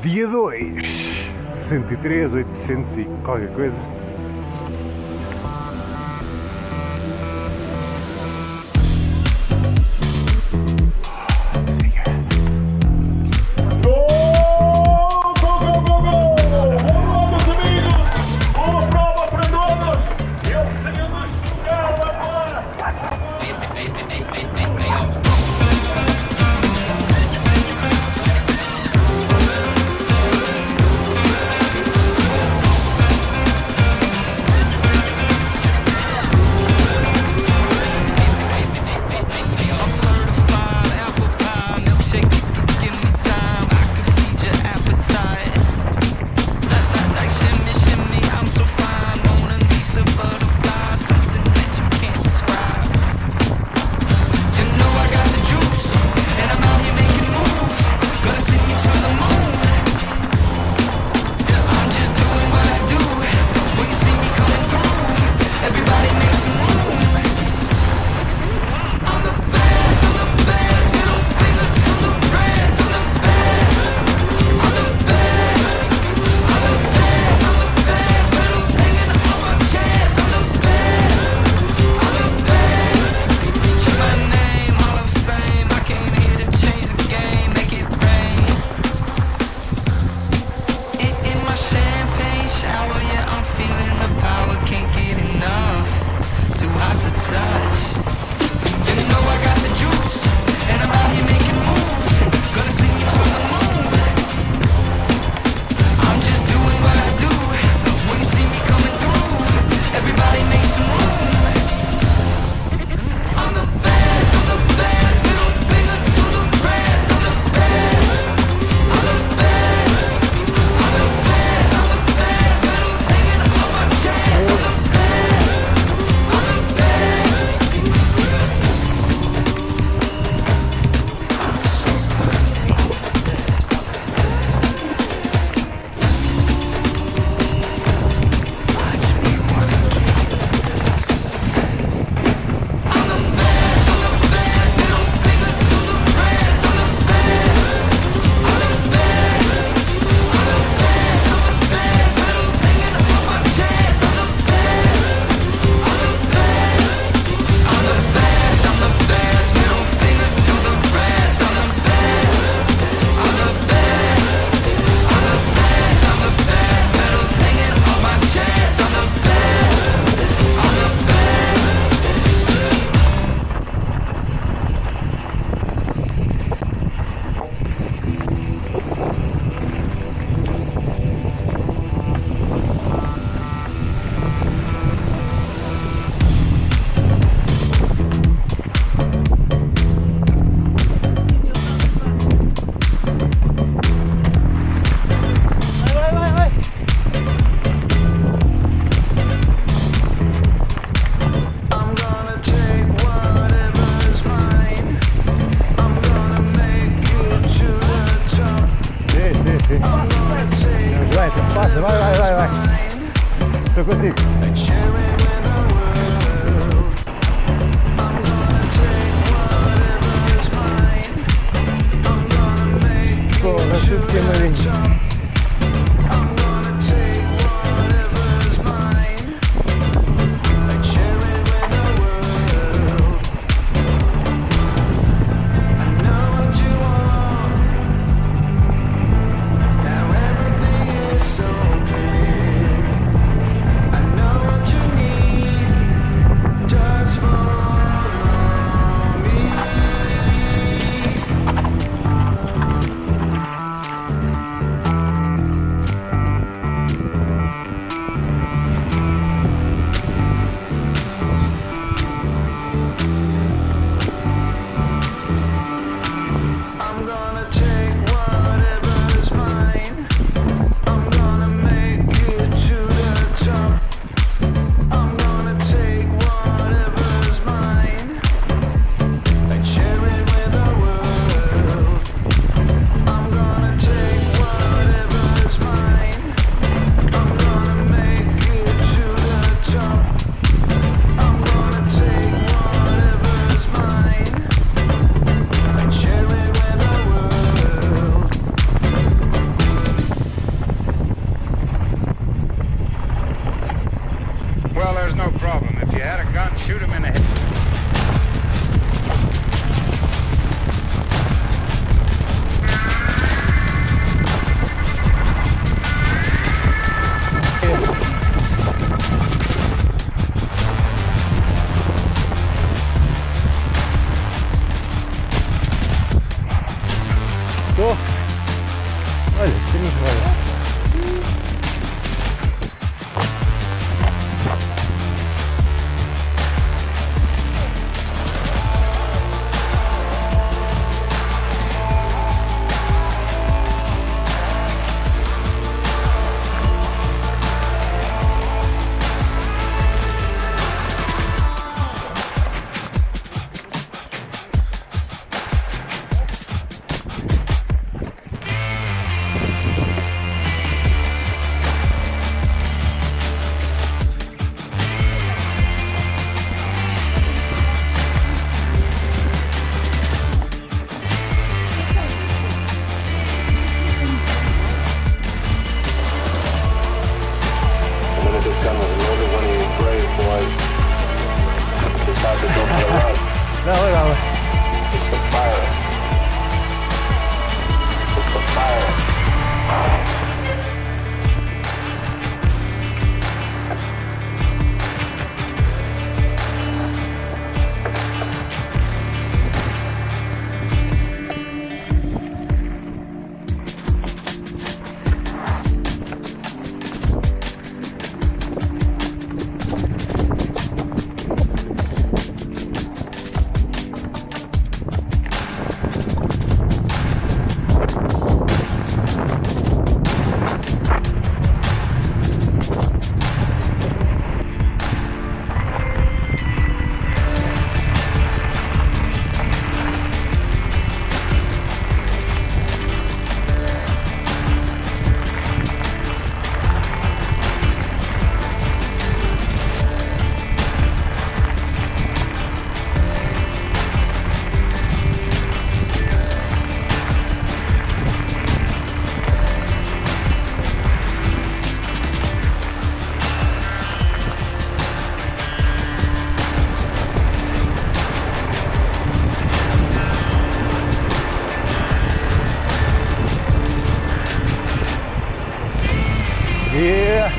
Dia 2, 63, 800 e qualquer coisa. Vai. Estou contigo. Porra, tudo queimadinho. Olha, que lindo. Dawaj, dawaj. It's the fire. It's the fire. Yeah.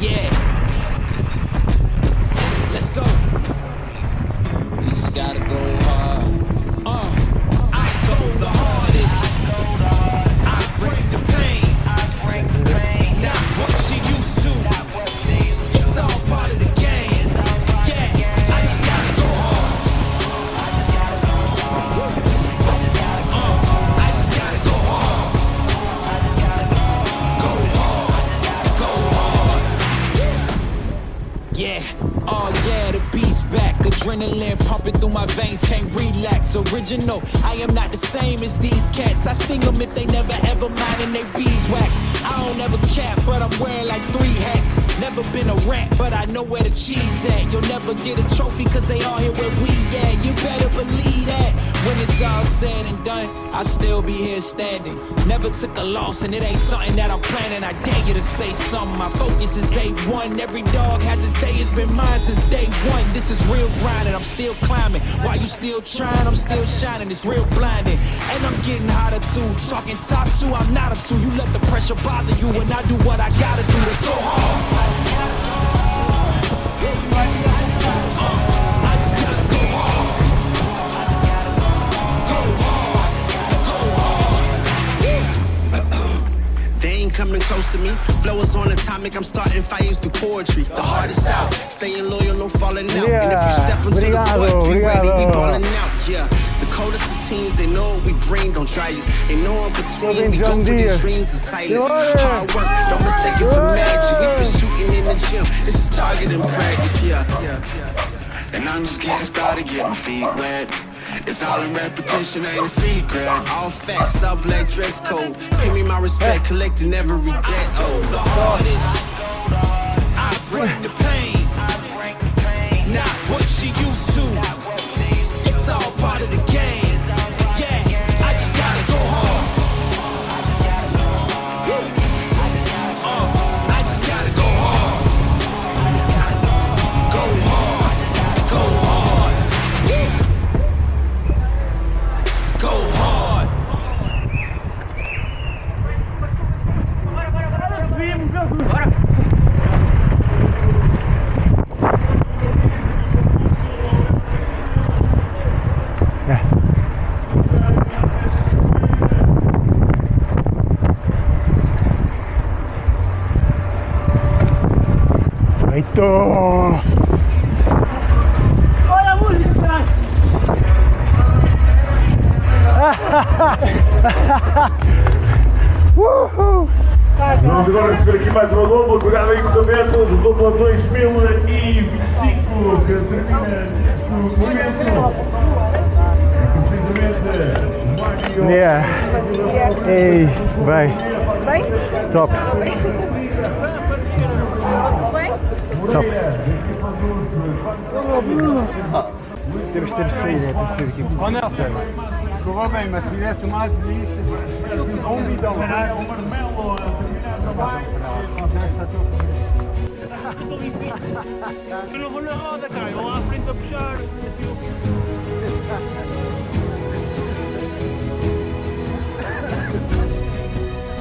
Yeah. Let's go. We just gotta go hard. I go the hardest. I bring the pain. Not what you used to. It's all part of the game. Yeah. I just gotta go hard. I just gotta go hard. Go hard. Go hard. Yeah, oh yeah, the beat's back. Adrenaline pumping through my veins, can't relax. Original, I am not the same as these cats. I sting them if they never ever mind and they beeswax. I don't ever cap, but I'm wearing like 3 hats. Never been a rat, but I know where the cheese at. You'll never get a trophy cause they all here where we at. You better believe that. When it's all said and done, I'll still be here standing. Never took a loss and it ain't something that I'm planning. I dare you to say something, my focus is A1. Every dog has his day, it's been mine since day one. This is real grinding, I'm still climbing. While you still trying, I'm still shining. It's real blinding, and I'm getting hotter too. Talking top 2, I'm not a 2. You let the pressure bother you when I do what I gotta do. Let's go hard. I just gotta go hard. Coming close to me, flow is on atomic. I'm starting fires through poetry. The hardest out, staying loyal, no falling out. And if you step into the court, be ready, we balling out. Yeah, The coldest of teens, they know what we bring, don't try us. They know in between, we go for these dreams in silence. Hard work, don't mistake it for magic. We been shooting in the gym, this is target in practice, yeah. And I'm just getting started, get my feet wet. It's all in repetition, ain't a secret. All facts, all black dress code. Pay me my respect, collecting every debt. Oh, the hardest. I break the pain. Not what you used to. It's all part of the game. Yeah, I just gotta go hard. I just gotta go hard. Go hard. Go hard. Go hard. Feito! Olha a música, caralho! Vamos agora receber aqui mais uma loba, cuidado aí com o equipamento, loba 2025, que termina o momento. Precisamente, Yeah. Ei, bem. Bem? Top. Tudo bem? Top. Temos de sair, né? Temos de sair aqui. Ó Nelson, correu bem, mas se fizesse mais isso, um bidão, Será o Marmelo a terminar também. Eu não vou na roda, cara, eu lá à frente a puxar.